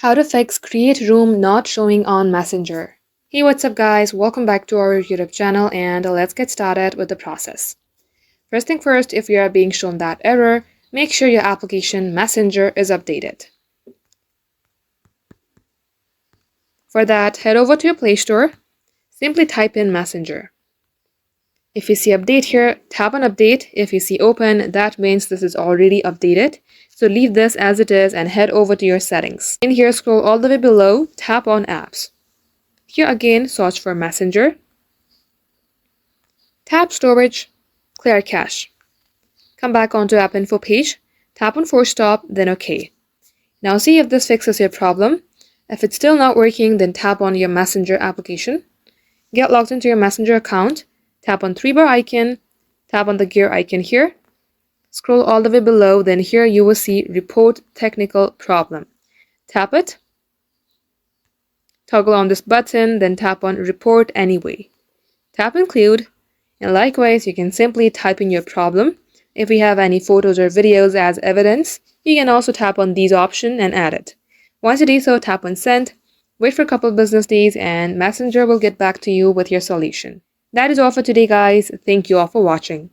How to fix create room not showing on Messenger. Hey, what's up guys? Welcome back to our YouTube channel and let's get started with the process. First thing first, if you are being shown that error, make sure your application Messenger is updated. For that, head over to your Play Store, simply type in Messenger. If you see update here, tap on update. If you see open, that means this is already updated. So leave this as it is and head over to your settings. In here, scroll all the way below, tap on apps. Here again, search for Messenger. Tap storage, clear cache. Come back onto app info page, tap on force stop, then OK. Now see if this fixes your problem. If it's still not working, then tap on your Messenger application. Get logged into your Messenger account. Tap on 3-bar icon, tap on the gear icon here, scroll all the way below, then here you will see report technical problem. Tap it, toggle on this button, then tap on report anyway. Tap include, and likewise you can simply type in your problem. If you have any photos or videos as evidence, you can also tap on these options and add it. Once you do so, tap on send, wait for a couple of business days, and Messenger will get back to you with your solution. That is all for today, guys. Thank you all for watching.